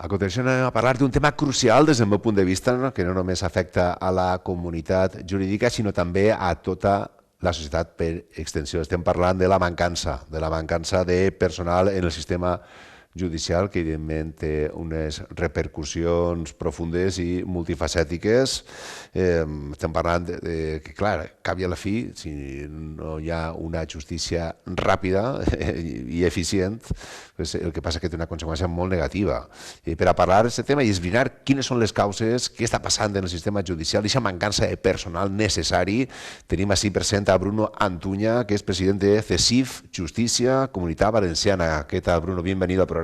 A continuació anem a parlar d'un tema crucial des del meu punt de vista, no? Que no només afecta a la comunitat jurídica, sinó també a tota la societat per extensió. Estem parlant de la mancança de personal en el sistema judicial, que evidentment té unes repercussions profundes i multifacètiques. Estem parlant que, clar, cap i a la fi, si no hi ha una justícia ràpida i eficient, pues el que passa és que té una conseqüència molt negativa. I per a parlar d'aquest tema i esbrinar quines són les causes, què està passant en el sistema judicial, aquesta mancança de personal necessari, tenim així present a Bruno Antuña, que és president de CESIF, Justícia, Comunitat Valenciana. ¿Qué tal, Bruno? Bienvenido al programa.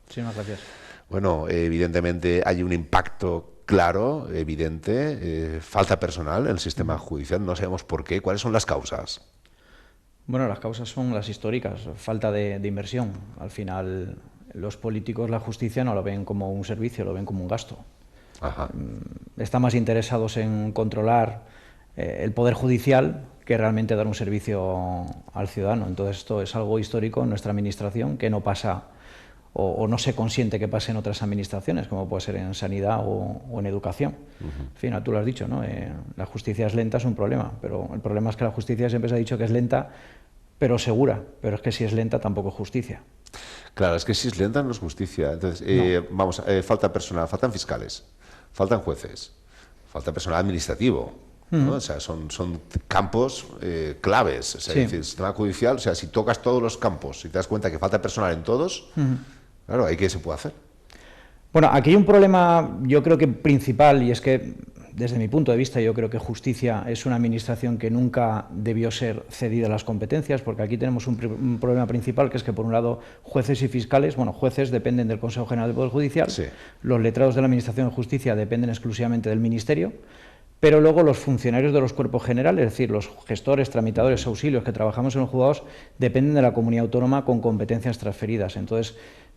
Sí, muchas gracias. Bueno, evidentemente hay un impacto claro, evidente, falta personal en el sistema judicial, no sabemos por qué. ¿Cuáles son las causas? Bueno, las causas son las históricas, falta de inversión. Al final, los políticos la justicia no lo ven como un servicio, lo ven como un gasto. Ajá. Están más interesados en controlar el poder judicial que realmente dar un servicio al ciudadano. Entonces, esto es algo histórico en nuestra administración que no pasa o no se consiente que pase en otras administraciones, como puede ser en sanidad o en educación. En fin, tú lo has dicho, ¿no? La justicia es lenta, es un problema, pero el problema es que la justicia siempre se ha dicho que es lenta, pero segura, pero es que si es lenta tampoco es justicia. Claro, es que si es lenta no es justicia. Entonces, no. Vamos, falta personal, faltan fiscales, faltan jueces, falta personal administrativo, ¿no? O sea, son campos claves. O sea, sí. Es decir, el sistema judicial, o sea, si tocas todos los campos y te das cuenta que falta personal en todos, claro, ¿ahí qué se puede hacer? Bueno, aquí hay un problema, yo creo que principal, y es que, desde mi punto de vista, yo creo que justicia es una administración que nunca debió ser cedida las competencias, porque aquí tenemos un problema principal, que es que, por un lado, jueces y fiscales, bueno, jueces dependen del Consejo General del Poder Judicial, sí. Los letrados de la Administración de Justicia dependen exclusivamente del Ministerio, pero luego los funcionarios de los cuerpos generales, es decir, los gestores, tramitadores, auxilios que trabajamos en los juzgados, dependen de la comunidad autónoma con competencias transferidas. Entonces,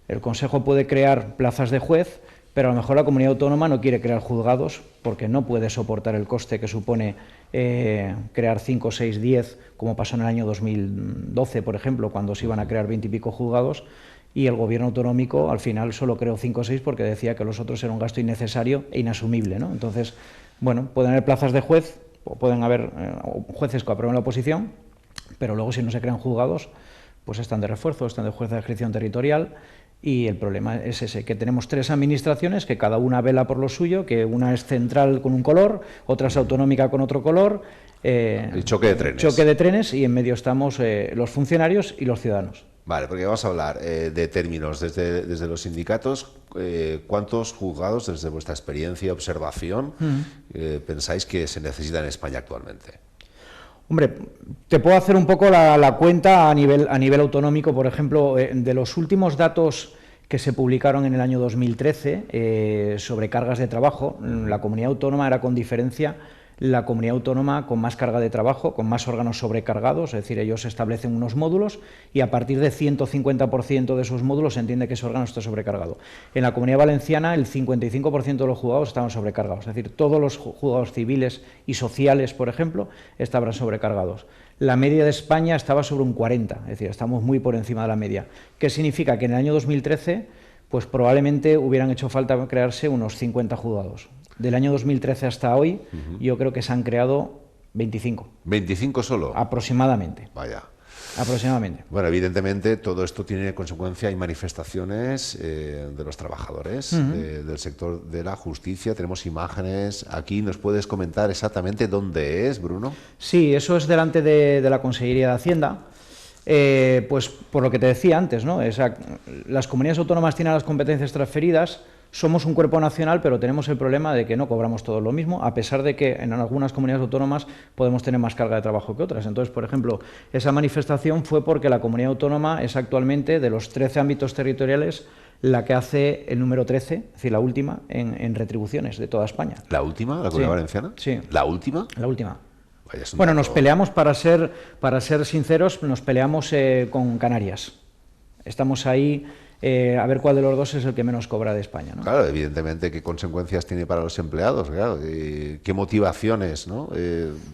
el Consejo puede crear plazas de juez, pero a lo mejor la comunidad autónoma no quiere crear juzgados porque no puede soportar el coste que supone crear 5, 6, 10, como pasó en el año 2012, por ejemplo, cuando se iban a crear 20 y pico juzgados, y el gobierno autonómico al final solo creó 5 o 6 porque decía que los otros eran un gasto innecesario e inasumible, ¿no? Entonces, bueno, pueden haber plazas de juez, o pueden haber jueces que aprueben la oposición, pero luego si no se crean juzgados, pues están de refuerzo, están de juez de adscripción territorial, y el problema es ese, que tenemos 3 administraciones que cada una vela por lo suyo, que una es central con un color, otra es autonómica con otro color. El choque de trenes. Choque de trenes, y en medio estamos los funcionarios y los ciudadanos. Vale, porque vamos a hablar de términos desde los sindicatos. ¿Cuántos juzgados, desde vuestra experiencia y observación, pensáis que se necesitan en España actualmente? Hombre, te puedo hacer un poco la cuenta a nivel autonómico. Por ejemplo, de los últimos datos que se publicaron en el año 2013 sobre cargas de trabajo, la comunidad autónoma era con diferencia la comunidad autónoma con más carga de trabajo, con más órganos sobrecargados, es decir, ellos establecen unos módulos y a partir de 150% de esos módulos se entiende que ese órgano está sobrecargado. En la Comunidad Valenciana el 55% de los juzgados estaban sobrecargados, es decir, todos los juzgados civiles y sociales, por ejemplo, estaban sobrecargados. La media de España estaba sobre un 40%, es decir, estamos muy por encima de la media. ¿Qué significa? Que en el año 2013 pues probablemente hubieran hecho falta crearse unos 50 juzgados. Del año 2013 hasta hoy, yo creo que se han creado 25. ¿25 solo? Aproximadamente. Vaya. Aproximadamente. Bueno, evidentemente todo esto tiene consecuencia y manifestaciones de los trabajadores del sector de la justicia. Tenemos imágenes aquí. ¿Nos puedes comentar exactamente dónde es, Bruno? Sí, eso es delante de la Consellería de Hacienda. Pues por lo que te decía antes, ¿no? Las comunidades autónomas tienen las competencias transferidas. Somos un cuerpo nacional, pero tenemos el problema de que no cobramos todos lo mismo, a pesar de que en algunas comunidades autónomas podemos tener más carga de trabajo que otras. Entonces, por ejemplo, esa manifestación fue porque la comunidad autónoma es actualmente, de los 13 ámbitos territoriales, la que hace el número 13, es decir, la última, en retribuciones de toda España. ¿La última? ¿La Comunidad Valenciana? Sí. ¿La última? La última. Vaya, bueno, nos peleamos, para ser sinceros, nos peleamos con Canarias. Estamos ahí a ver cuál de los dos es el que menos cobra de España, ¿no? Claro, evidentemente, ¿qué consecuencias tiene para los empleados? Claro, ¿qué motivaciones, ¿no?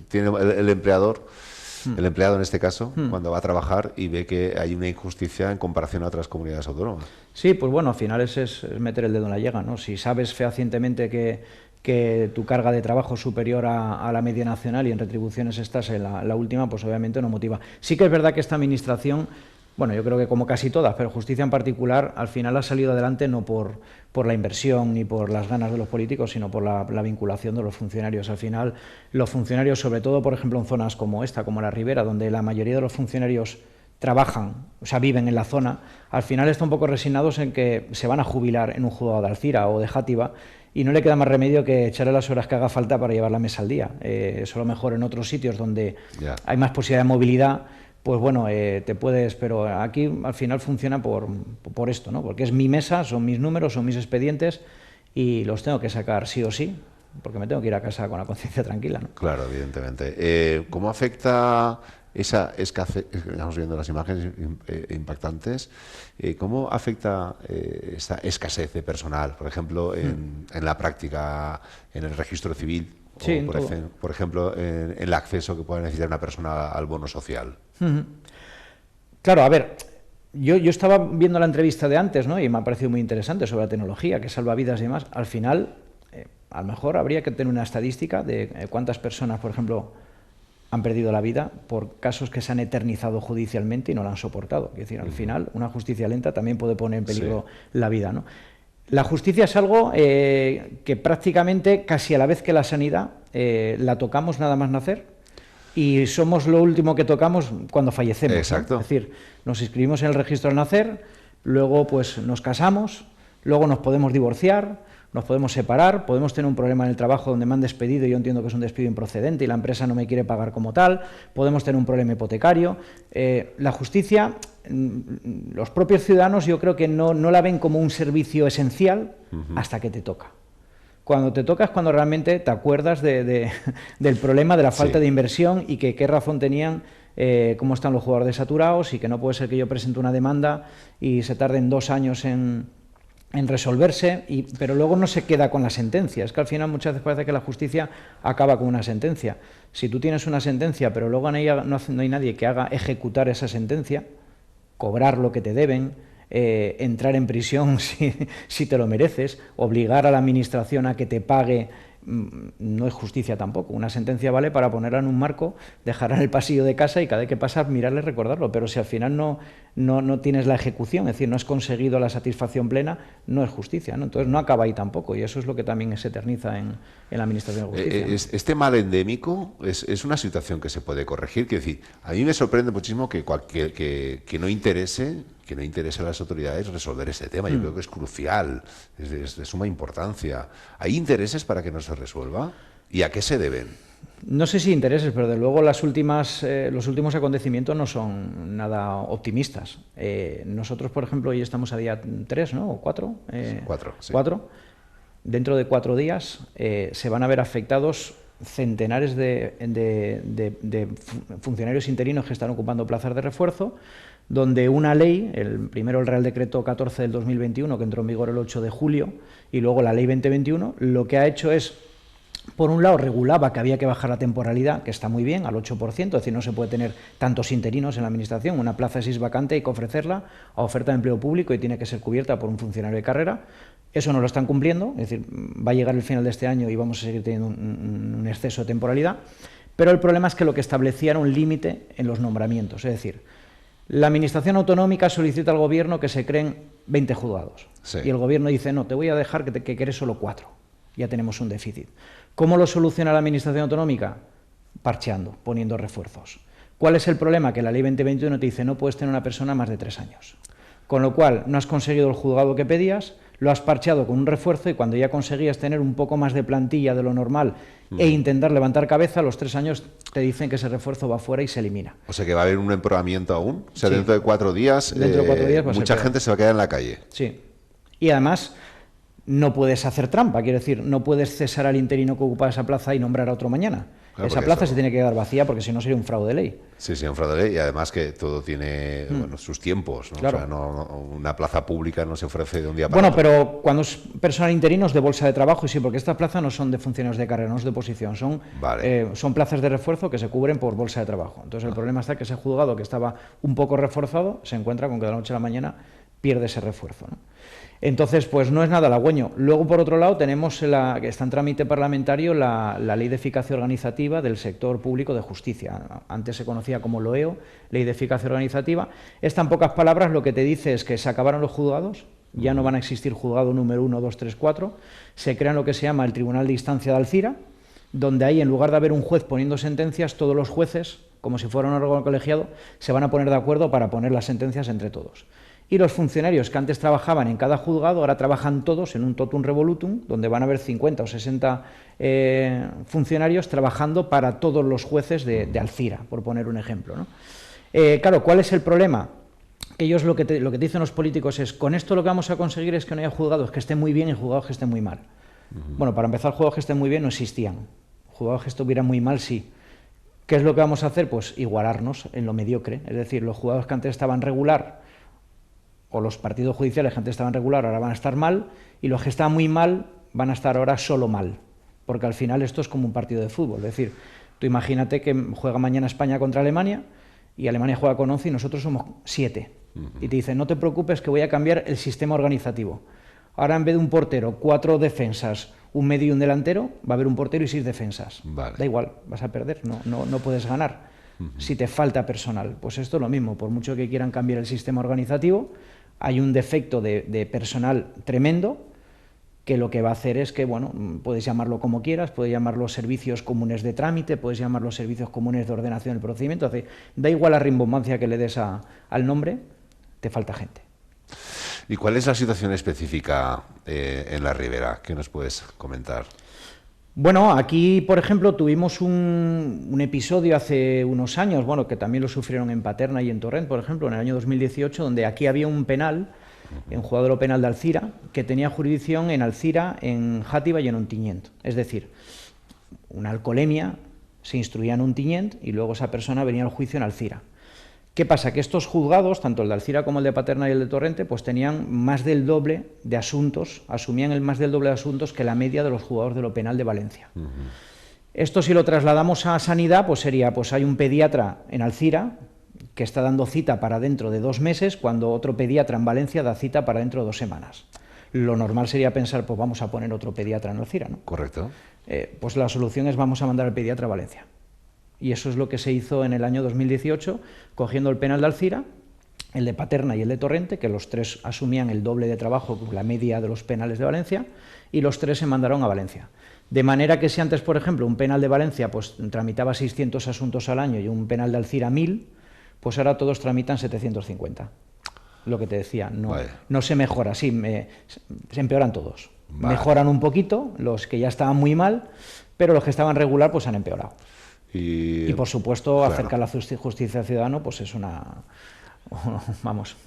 Tiene el empleador el empleado en este caso, cuando va a trabajar y ve que hay una injusticia en comparación a otras comunidades autónomas. Sí, pues bueno, al final es meter el dedo en la llaga, ¿no? Si sabes fehacientemente que tu carga de trabajo es superior a la media nacional y en retribuciones estás en la última, pues obviamente no motiva. Sí que es verdad que esta administración, bueno, yo creo que como casi todas, pero justicia en particular, al final ha salido adelante no por la inversión ni por las ganas de los políticos, sino por la vinculación de los funcionarios. Al final, los funcionarios, sobre todo, por ejemplo, en zonas como esta, como la Ribera, donde la mayoría de los funcionarios trabajan, o sea, viven en la zona, al final están un poco resignados en que se van a jubilar en un juzgado de Alcira o de Játiva y no le queda más remedio que echarle las horas que haga falta para llevar la mesa al día. Eso a lo mejor en otros sitios donde hay más posibilidad de movilidad, pues bueno, te puedes, pero aquí al final funciona por esto, ¿no? Porque es mi mesa, son mis números, son mis expedientes y los tengo que sacar sí o sí, porque me tengo que ir a casa con la conciencia tranquila, ¿no? Claro, evidentemente. ¿Cómo afecta esa escasez? Estamos viendo las imágenes impactantes. ¿Cómo afecta esta escasez de personal, por ejemplo, en la práctica, en el registro civil? Sí, O, por ejemplo, en el acceso que puede necesitar una persona al bono social. Claro, a ver, yo estaba viendo la entrevista de antes, ¿no? Y me ha parecido muy interesante sobre la tecnología, que salva vidas y demás. Al final, a lo mejor habría que tener una estadística de cuántas personas, por ejemplo, han perdido la vida por casos que se han eternizado judicialmente y no la han soportado. Es decir, al final, una justicia lenta también puede poner en peligro la vida, ¿no? La justicia es algo que prácticamente casi a la vez que la sanidad la tocamos nada más nacer y somos lo último que tocamos cuando fallecemos. Exacto. ¿no? Es decir, nos inscribimos en el registro al nacer, luego pues nos casamos, luego nos podemos divorciar, nos podemos separar, podemos tener un problema en el trabajo donde me han despedido y yo entiendo que es un despido improcedente y la empresa no me quiere pagar como tal, podemos tener un problema hipotecario. La justicia, los propios ciudadanos yo creo que no la ven como un servicio esencial hasta que te toca. Cuando te toca es cuando realmente te acuerdas del problema de la falta de inversión y que qué razón tenían, cómo están los jugadores saturados y que no puede ser que yo presente una demanda y se tarden 2 años en resolverse, pero luego no se queda con la sentencia. Es que al final muchas veces parece que la justicia acaba con una sentencia. Si tú tienes una sentencia, pero luego no hay nadie que haga ejecutar esa sentencia, cobrar lo que te deben, entrar en prisión si te lo mereces, obligar a la administración a que te pague, no es justicia tampoco. Una sentencia vale para ponerla en un marco, dejarla en el pasillo de casa y cada vez que pasas mirarle, recordarlo, pero si al final no tienes la ejecución, es decir, no has conseguido la satisfacción plena, no es justicia, ¿no? Entonces no acaba ahí tampoco y eso es lo que también se eterniza en la administración de justicia. ¿no? Este mal endémico es una situación que se puede corregir, quiero decir, a mí me sorprende muchísimo que no interese a las autoridades resolver este tema. Yo creo que es crucial, es de suma importancia. ¿Hay intereses para que no se resuelva? ¿Y a qué se deben? No sé si intereses, pero de luego los últimos acontecimientos no son nada optimistas. Nosotros, por ejemplo, hoy estamos a día 3, ¿no? ¿O 4? 4, sí. 4. Dentro de 4 días se van a ver afectados centenares de funcionarios interinos que están ocupando plazas de refuerzo, donde una ley, primero el Real Decreto 14 del 2021, que entró en vigor el 8 de julio, y luego la Ley 2021, lo que ha hecho es, por un lado, regulaba que había que bajar la temporalidad, que está muy bien, al 8%, es decir, no se puede tener tantos interinos en la Administración, una plaza si es vacante hay que ofrecerla a oferta de empleo público y tiene que ser cubierta por un funcionario de carrera. Eso no lo están cumpliendo, es decir, va a llegar el final de este año y vamos a seguir teniendo un exceso de temporalidad, pero el problema es que lo que establecía era un límite en los nombramientos, es decir, la Administración autonómica solicita al Gobierno que se creen 20 juzgados y el Gobierno dice, no, te voy a dejar que quieres solo 4, ya tenemos un déficit. ¿Cómo lo soluciona la Administración autonómica? Parcheando, poniendo refuerzos. ¿Cuál es el problema? Que la Ley 2021 te dice no puedes tener una persona más de 3 años. Con lo cual, no has conseguido el juzgado que pedías, lo has parcheado con un refuerzo y cuando ya conseguías tener un poco más de plantilla de lo normal e intentar levantar cabeza, a los 3 años te dicen que ese refuerzo va fuera y se elimina. O sea que va a haber un empeoramiento aún. O sea, dentro de 4 días, mucha gente se va a quedar en la calle. Sí. Y además, no puedes hacer trampa, quiero decir, no puedes cesar al interino que ocupa esa plaza y nombrar a otro mañana. Claro, esa plaza se tiene que quedar vacía porque si no sería un fraude de ley. Sí, sí, un fraude de ley, y además que todo tiene bueno, sus tiempos, ¿no? Claro. O sea, una plaza pública no se ofrece de un día para otro. Pero cuando es personal interino es de bolsa de trabajo, y sí, porque estas plazas no son de funcionarios de carrera, no es de posición, son plazas de refuerzo que se cubren por bolsa de trabajo. Entonces el problema está que ese juzgado que estaba un poco reforzado se encuentra con que de la noche a la mañana pierde ese refuerzo, ¿no? Entonces, pues no es nada halagüeño. Luego, por otro lado, tenemos que está en trámite parlamentario la Ley de Eficacia Organizativa del Sector Público de Justicia. Antes se conocía como LOEO, Ley de Eficacia Organizativa. Esta, en pocas palabras, lo que te dice es que se acabaron los juzgados, ya no van a existir juzgado número 1, 2, 3, 4, se crea lo que se llama el Tribunal de Instancia de Alcira, donde ahí, en lugar de haber un juez poniendo sentencias, todos los jueces, como si fuera un órgano colegiado, se van a poner de acuerdo para poner las sentencias entre todos. Y los funcionarios que antes trabajaban en cada juzgado, ahora trabajan todos en un totum revolutum, donde van a haber 50 o 60 funcionarios trabajando para todos los jueces de Alcira, por poner un ejemplo, ¿no? Claro, ¿cuál es el problema? Que ellos lo que te dicen los políticos es, con esto lo que vamos a conseguir es que no haya juzgados que estén muy bien y juzgados que estén muy mal. Bueno, para empezar, juzgados que estén muy bien no existían. Juzgados que estuvieran muy mal, sí. ¿Qué es lo que vamos a hacer? Pues igualarnos en lo mediocre. Es decir, los juzgados que antes estaban regular, o los partidos judiciales que antes estaban regular, ahora van a estar mal, y los que estaban muy mal van a estar ahora solo mal, porque al final esto es como un partido de fútbol. Es decir, tú imagínate que juega mañana España contra Alemania, y Alemania juega con 11 y nosotros somos 7. Y te dicen, no te preocupes que voy a cambiar el sistema organizativo. Ahora, en vez de un portero, 4 defensas, un medio y un delantero, va a haber un portero y 6 defensas. Vale. Da igual, vas a perder, no puedes ganar. Si te falta personal. Pues esto es lo mismo, por mucho que quieran cambiar el sistema organizativo, hay un defecto de personal tremendo que lo que va a hacer es que, bueno, puedes llamarlo como quieras, puedes llamarlo servicios comunes de trámite, puedes llamarlo servicios comunes de ordenación del procedimiento, es decir, da igual la rimbombancia que le des al nombre, te falta gente. ¿Y cuál es la situación específica en la Ribera? ¿Qué nos puedes comentar? Bueno, aquí, por ejemplo, tuvimos un episodio hace unos años, bueno, que también lo sufrieron en Paterna y en Torrent, por ejemplo, en el año 2018, donde aquí había un penal, en juzgado de lo penal de Alcira, que tenía jurisdicción en Alcira, en Játiva y en Ontinyent. Es decir, una alcoholemia, se instruía en Ontinyent y luego esa persona venía al juicio en Alcira. ¿Qué pasa? Que estos juzgados, tanto el de Alcira como el de Paterna y el de Torrente, pues tenían más del doble de asuntos, asumían el más del doble de asuntos que la media de los juzgados de lo penal de Valencia. Esto, si lo trasladamos a sanidad, pues sería, pues hay un pediatra en Alcira que está dando cita para dentro de 2 meses, cuando otro pediatra en Valencia da cita para dentro de 2 semanas. Lo normal sería pensar, pues vamos a poner otro pediatra en Alcira, ¿no? Correcto. Pues la solución es vamos a mandar al pediatra a Valencia. Y eso es lo que se hizo en el año 2018, cogiendo el penal de Alcira, el de Paterna y el de Torrente, que los 3 asumían el doble de trabajo que la media de los penales de Valencia, y los 3 se mandaron a Valencia. De manera que si antes, por ejemplo, un penal de Valencia pues tramitaba 600 asuntos al año y un penal de Alcira 1000, pues ahora todos tramitan 750. Lo que te decía, no se mejora, sí, se empeoran todos. Mejoran un poquito los que ya estaban muy mal, pero los que estaban regular pues han empeorado. Y por supuesto, claro, acercar la justicia al ciudadano, pues es vamos,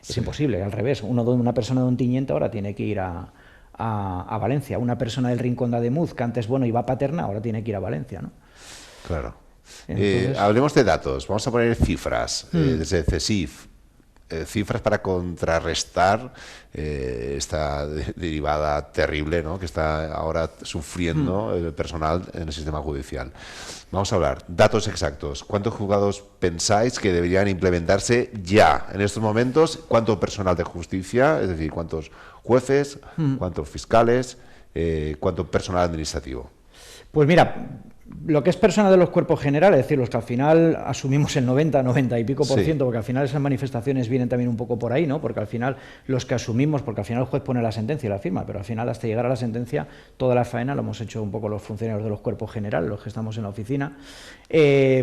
es imposible, al revés. Una persona de Ontinyent ahora tiene que ir a Valencia. Una persona del Rincón de Ademuz, que antes, bueno, iba a Paterna, ahora tiene que ir a Valencia, ¿no? Claro. Entonces, hablemos de datos, vamos a poner cifras, desde CESIF. Cifras para contrarrestar esta derivada terrible, ¿no?, que está ahora sufriendo el personal en el sistema judicial. Vamos a hablar, datos exactos. ¿Cuántos juzgados pensáis que deberían implementarse ya, en estos momentos? ¿Cuánto personal de justicia? Es decir, ¿cuántos jueces? ¿Cuántos fiscales? ¿Cuánto personal administrativo? Pues mira, lo que es personal de los cuerpos generales, es decir, los que al final asumimos el 90 y pico por ciento, porque al final esas manifestaciones vienen también un poco por ahí, ¿no? Porque al final los que asumimos, porque al final el juez pone la sentencia y la firma, pero al final hasta llegar a la sentencia toda la faena lo hemos hecho un poco los funcionarios de los cuerpos generales, los que estamos en la oficina.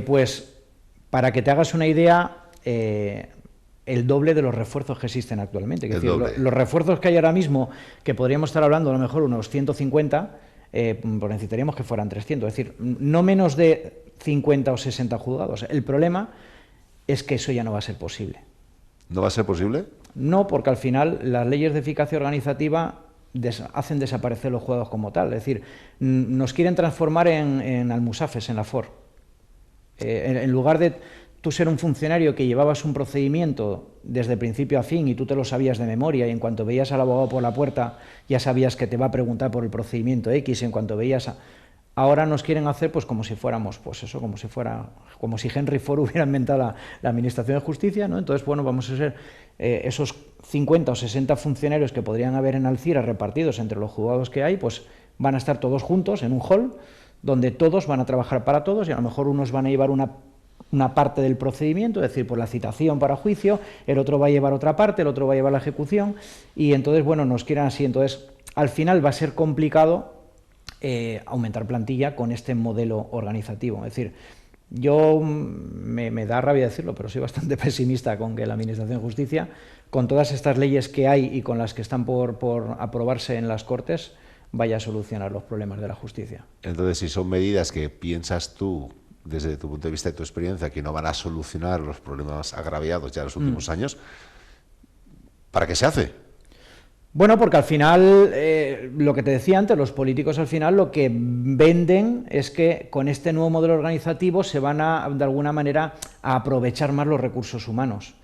Pues para que te hagas una idea, el doble de los refuerzos que existen actualmente. Es decir, los refuerzos que hay ahora mismo, que podríamos estar hablando a lo mejor unos 150, pues necesitaríamos que fueran 300, es decir, no menos de 50 o 60 juzgados. El problema es que eso ya no va a ser posible. ¿No va a ser posible? No, porque al final las leyes de eficacia organizativa hacen desaparecer los juzgados como tal. Es decir, nos quieren transformar en almusafes en la FOR. En lugar de tú ser un funcionario que llevabas un procedimiento desde principio a fin y tú te lo sabías de memoria y en cuanto veías al abogado por la puerta ya sabías que te va a preguntar por el procedimiento X, en cuanto veías ahora nos quieren hacer pues como si fuéramos, pues eso, como si Henry Ford hubiera inventado la Administración de Justicia, ¿no? Entonces, bueno, vamos a ser esos 50 o 60 funcionarios que podrían haber en Alcira repartidos entre los juzgados que hay, pues van a estar todos juntos en un hall donde todos van a trabajar para todos y a lo mejor unos van a llevar una parte del procedimiento, es decir, por la citación para juicio, el otro va a llevar otra parte, el otro va a llevar la ejecución y entonces, bueno, nos quieren así. Entonces, al final va a ser complicado aumentar plantilla con este modelo organizativo. Es decir, yo me da rabia decirlo, pero soy bastante pesimista con que la Administración de Justicia, con todas estas leyes que hay y con las que están por aprobarse en las Cortes, vaya a solucionar los problemas de la justicia. Entonces, si son medidas que piensas tú, desde tu punto de vista y tu experiencia, que no van a solucionar los problemas agraviados ya en los últimos años, ¿para qué se hace? Bueno, porque al final, lo que te decía antes, los políticos al final lo que venden es que con este nuevo modelo organizativo se van a, de alguna manera, a aprovechar más los recursos humanos.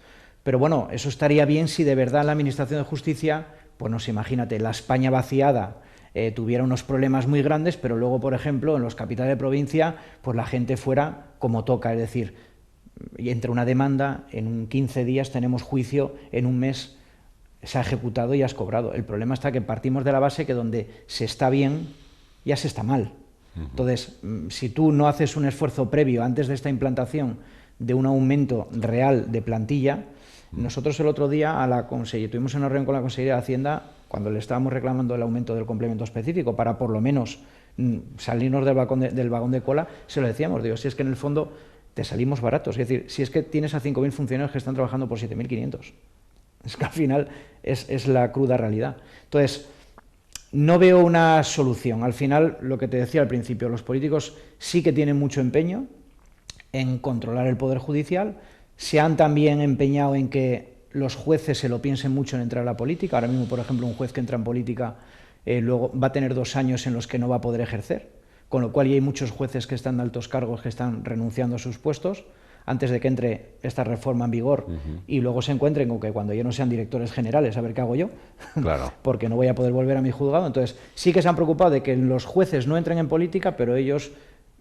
Pero bueno, eso estaría bien si de verdad la Administración de Justicia, pues no sé, imagínate, la España vaciada, tuviera unos problemas muy grandes, pero luego, por ejemplo, en los capitales de provincia, pues la gente fuera como toca, es decir, entre una demanda, en 15 días tenemos juicio, en un mes se ha ejecutado y has cobrado. El problema está que partimos de la base que donde se está bien, ya se está mal. Entonces, si tú no haces un esfuerzo previo antes de esta implantación de un aumento real de plantilla, nosotros el otro día tuvimos una reunión con la Consejería de Hacienda cuando le estábamos reclamando el aumento del complemento específico para por lo menos salirnos del vagón de cola, se lo decíamos, digo, si es que en el fondo te salimos baratos, es decir, si es que tienes a 5.000 funcionarios que están trabajando por 7.500. Es que al final es la cruda realidad. Entonces, no veo una solución. Al final, lo que te decía al principio, los políticos sí que tienen mucho empeño en controlar el Poder Judicial, se han también empeñado en que los jueces se lo piensen mucho en entrar a la política. Ahora mismo, por ejemplo, un juez que entra en política luego va a tener 2 años en los que no va a poder ejercer, con lo cual ya hay muchos jueces que están de altos cargos que están renunciando a sus puestos antes de que entre esta reforma en vigor y luego se encuentren con que cuando ya no sean directores generales, a ver qué hago yo, claro. Porque no voy a poder volver a mi juzgado. Entonces, sí que se han preocupado de que los jueces no entren en política, pero ellos,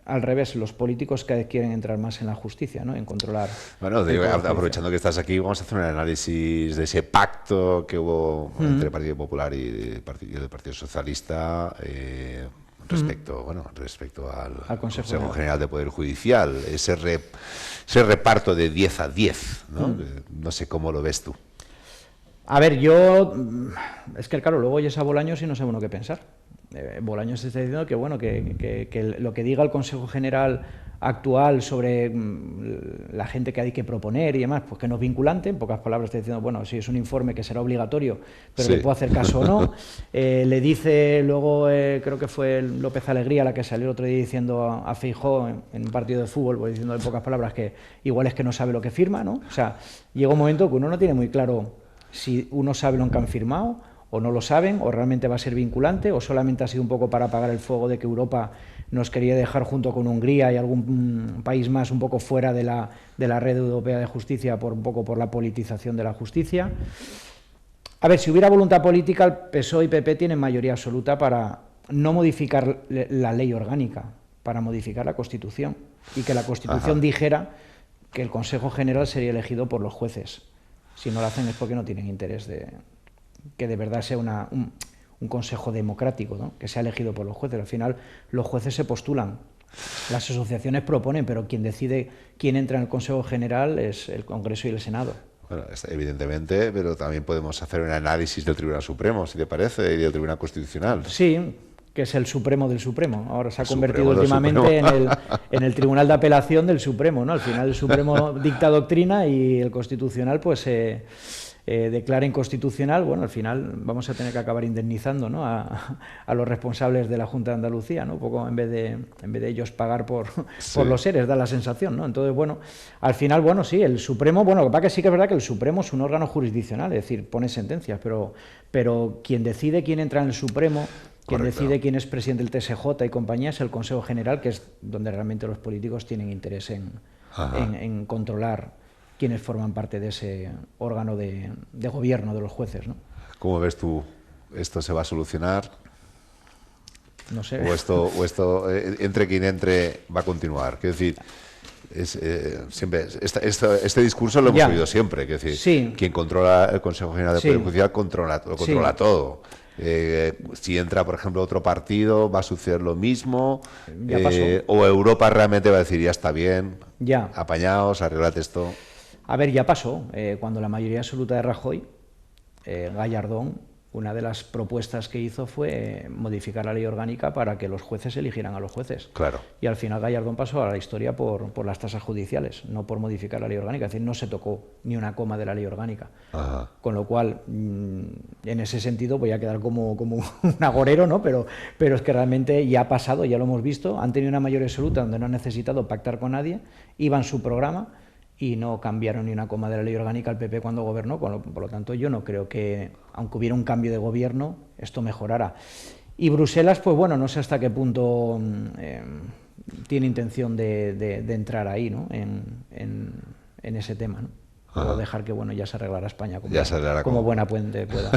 al revés, los políticos que quieren entrar más en la justicia, ¿no? En controlar. Bueno, digo, aprovechando que estás aquí, vamos a hacer un análisis de ese pacto que hubo entre el Partido Popular y el Partido Socialista. Respecto al Consejo General de Poder Judicial, ese reparto de 10-10, ¿no? No sé cómo lo ves tú. A ver, es que claro, luego oyes a Bolaños y no sabe uno qué pensar. Bolaños está diciendo que bueno, que lo que diga el Consejo General actual sobre la gente que hay que proponer y demás, pues que no es vinculante. En pocas palabras está diciendo, bueno, sí es un informe que será obligatorio, pero sí, le puedo hacer caso o no. Le dice luego, creo que fue López Alegría la que salió el otro día diciendo a Feijóo en un partido de fútbol, pues diciendo en pocas palabras que igual es que no sabe lo que firma, ¿no? O sea, llega un momento que uno no tiene muy claro si uno sabe lo que han firmado o no lo saben, o realmente va a ser vinculante, o solamente ha sido un poco para apagar el fuego de que Europa nos quería dejar junto con Hungría y algún país más un poco fuera de la red europea de justicia un poco por la politización de la justicia. A ver, si hubiera voluntad política, el PSOE y PP tienen mayoría absoluta para no modificar la ley orgánica, para modificar la Constitución, y que la Constitución dijera que el Consejo General sería elegido por los jueces. Si no lo hacen es porque no tienen interés de que de verdad sea un consejo democrático, ¿no? Que sea elegido por los jueces. Al final, los jueces se postulan, las asociaciones proponen, pero quien decide quién entra en el Consejo General es el Congreso y el Senado. Bueno, evidentemente, pero también podemos hacer un análisis del Tribunal Supremo, si te parece, y del Tribunal Constitucional. Sí, que es el Supremo del Supremo. Ahora se ha convertido últimamente en el Tribunal de Apelación del Supremo, ¿no? Al final el Supremo dicta doctrina y el Constitucional, pues declara inconstitucional, bueno, al final vamos a tener que acabar indemnizando, ¿no?, a los responsables de la Junta de Andalucía, ¿no?, un poco en vez de ellos pagar por los seres, da la sensación, ¿no? Entonces, bueno, al final, bueno, sí, el Supremo, bueno, lo que pasa que sí que es verdad que el Supremo es un órgano jurisdiccional, es decir, pone sentencias, pero quien decide quién entra en el Supremo, quien decide quién es presidente del TSJ y compañía, es el Consejo General, que es donde realmente los políticos tienen interés en controlar quienes forman parte de ese órgano de gobierno de los jueces, ¿no? ¿Cómo ves tú? ¿Esto se va a solucionar? No sé. ¿O esto entre quien entre, va a continuar? Quiero decir, siempre este discurso lo hemos oído siempre. Quiero decir, sí. Quien controla el Consejo General de Poder Judicial lo controla todo. Si entra, por ejemplo, otro partido, va a suceder lo mismo. O Europa realmente va a decir, ya está bien, apañaos, arreglad esto. A ver, ya pasó. Cuando la mayoría absoluta de Rajoy, Gallardón, una de las propuestas que hizo fue modificar la ley orgánica para que los jueces eligieran a los jueces. Claro. Y al final Gallardón pasó a la historia por las tasas judiciales, no por modificar la ley orgánica. Es decir, no se tocó ni una coma de la ley orgánica. Ajá. Con lo cual, en ese sentido voy a quedar como un agorero, ¿no? Pero es que realmente ya ha pasado, ya lo hemos visto. Han tenido una mayoría absoluta donde no han necesitado pactar con nadie, iban su programa y no cambiaron ni una coma de la ley orgánica al PP cuando gobernó, por lo tanto yo no creo que, aunque hubiera un cambio de gobierno, esto mejorara. Y Bruselas, pues bueno, no sé hasta qué punto tiene intención de entrar ahí, ¿no?, en ese tema, ¿no? O dejar que, bueno, ya se arreglará España como buena puente pueda.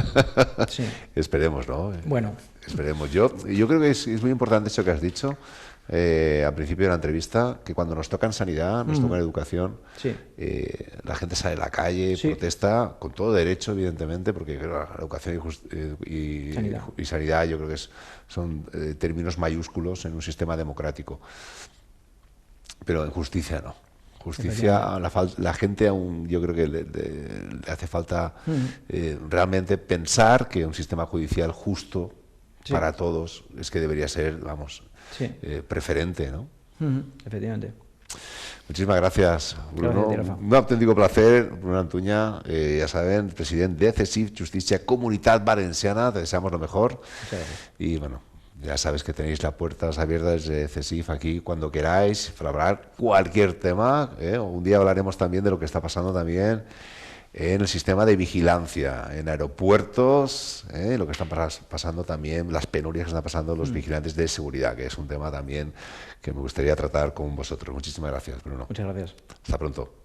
Sí. Esperemos, ¿no? Bueno. Esperemos. Yo creo que es muy importante eso que has dicho al principio de la entrevista, que cuando nos toca en sanidad, nos toca en educación, la gente sale a la calle, protesta, con todo derecho, evidentemente, porque la educación y sanidad yo creo que son términos mayúsculos en un sistema democrático. Pero en justicia no. Justicia, la gente aún, yo creo que le hace falta realmente pensar que un sistema judicial justo para todos es que debería ser, vamos, preferente, ¿no? Efectivamente. Muchísimas gracias, Bruno. Un auténtico placer, Bruno Antuña, ya saben, presidente de CSIF, Justícia Comunitat Valenciana, te deseamos lo mejor. Y bueno, ya sabes que tenéis las puertas abiertas de CSIF aquí cuando queráis para hablar cualquier tema. Un día hablaremos también de lo que está pasando también en el sistema de vigilancia, en aeropuertos, lo que están pasando también, las penurias que están pasando los vigilantes de seguridad, que es un tema también que me gustaría tratar con vosotros. Muchísimas gracias, Bruno. Muchas gracias. Hasta pronto.